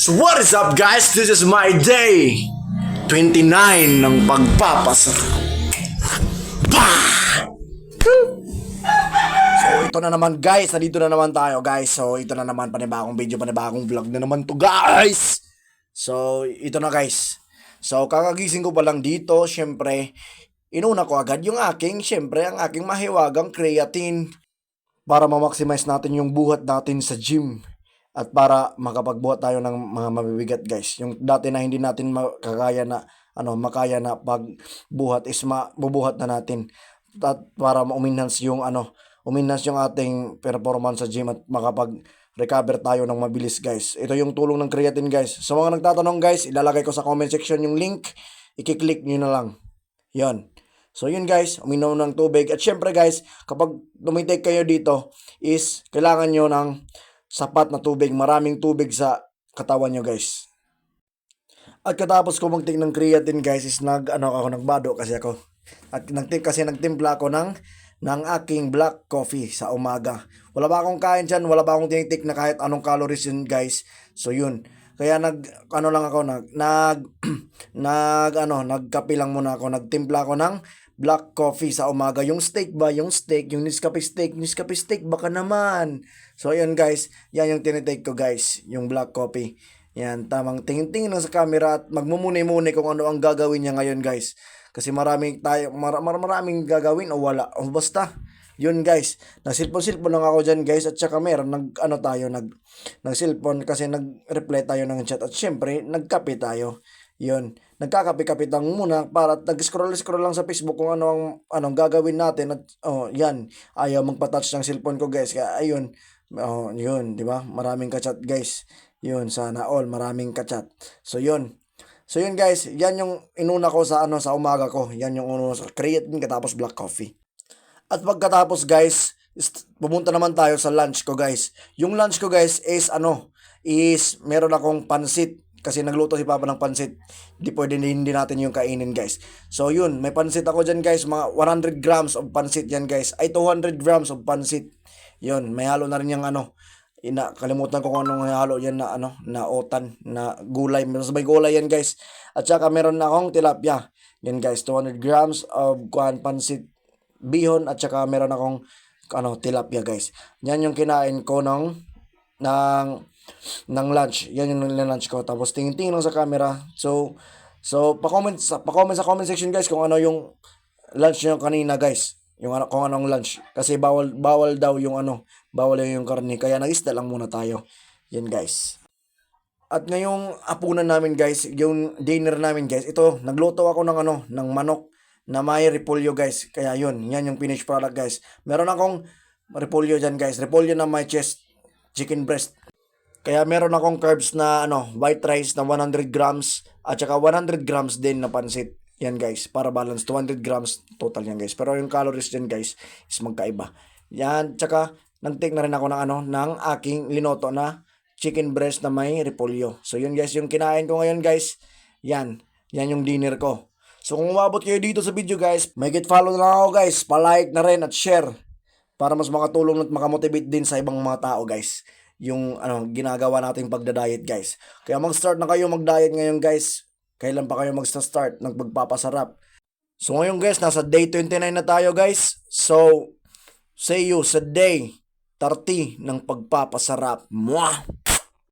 So what is up guys? This is my day 29 ng pagpapasarap. So ito na naman guys, nandito na naman tayo guys. So ito na naman, panibagong video, panibagong vlog na naman to guys. So ito na guys. So kakagising ko pa lang dito, syempre inuna ko agad yung aking mahiwagang creatine para ma-maximize natin yung buhat natin sa gym. At para makapagbuhat tayo ng mga mabibigat guys. Yung dati na hindi natin makaya na pagbuhat is mabubuhat na natin. At para ma-enhance yung ating performance sa gym at makapag-recover tayo ng mabilis guys. Ito yung tulong ng creatine guys. Sa mga nagtatanong guys, ilalagay ko sa comment section yung link. I-click nyo na lang. Yon. So yun guys, uminom ng tubig. At syempre guys, kapag tumitake kayo dito is kailangan nyo ng sapat na tubig, maraming tubig sa katawan nyo guys. At katapos ko mag-take ng creatine guys is nagbado kasi ako. At nagtimpla ako ng aking black coffee sa umaga. Wala ba akong kain dyan, wala ba akong tinitik na kahit anong calories yun guys. So yun. Kaya nagkape lang muna ako, nagtimpla ako ng black coffee sa umaga. Yung steak, yung Nescafe steak, baka naman. So ayan guys, yan yung tinitake ko guys, yung black coffee. Yan, tamang tingin-tingin lang sa camera at magmumuni-muni kung ano ang gagawin niya ngayon guys. Kasi maraming gagawin o wala. O basta, yun guys, nagsilpon-silpon lang ako dyan guys. At saka meron, nag-silpon kasi nag-reply tayo ng chat. At syempre, nagkape tayo. Yun, nagkakape-kape lang muna para nag-scroll lang sa Facebook kung anong gagawin natin. At yan, ayaw magpa-touch ng cellphone ko guys. Kaya ayun, yun, di ba? Maraming kachat guys. Yun, sana all maraming kachat. So yun guys, yan yung inuna ko sa umaga ko. Yan yung sa creatine katapos black coffee. At pagkatapos guys, pumunta naman tayo sa lunch ko guys. Yung lunch ko guys is meron akong pansit. Kasi nagluto si Papa ng pansit. Hindi natin yung kainin guys. So yun, may pansit ako dyan guys. Mga 100 grams of pansit yan guys. Ay 200 grams of pansit. Yun, may halo na rin yung kalimutan ko kung anong halo yan na otan, na gulay. May gulay yan guys. At saka meron na akong tilapia. Yan guys, 200 grams of pansit bihon. At saka meron akong tilapia guys. Yan yung kinain ko ng lunch. Yan yung lunch ko. Tapos tingin-tingin lang sa camera. So pa-comment sa comment section guys kung ano yung lunch nyo kanina guys. Kung anong lunch. Kasi bawal daw yung yung karne. Kaya nag-isda lang muna tayo. Yan guys. At ngayong apunan namin guys, yung dinner namin guys, ito, nagluto ako ng manok na may repolyo guys. Kaya yun, yan yung finished product guys. Meron akong repolyo dyan guys. Repolyo na may chicken breast. Kaya meron akong carbs na white rice na 100 grams at saka 100 grams din na pansit. Yan guys, para balance 200 grams total yan guys. Pero yung calories din guys is magkaiba. Yan, tsaka nag-take na rin ako ng aking linoto na chicken breast na may repolyo. So yun guys, yung kinain ko ngayon guys. Yan yung dinner ko. So kung umabot kayo dito sa video guys, may follow na lang ako guys. Pa-like na rin at share para mas makatulong at makamotivate din sa ibang mga tao guys. Yung ginagawa nating pagda-diet guys. Kaya mag-start na kayo mag-diet ngayon guys. Kailan pa kayo mag-start ng pagpapasarap? So ngayon guys, nasa day 29 na tayo guys. So see you sa day 30 ng pagpapasarap. Mwah!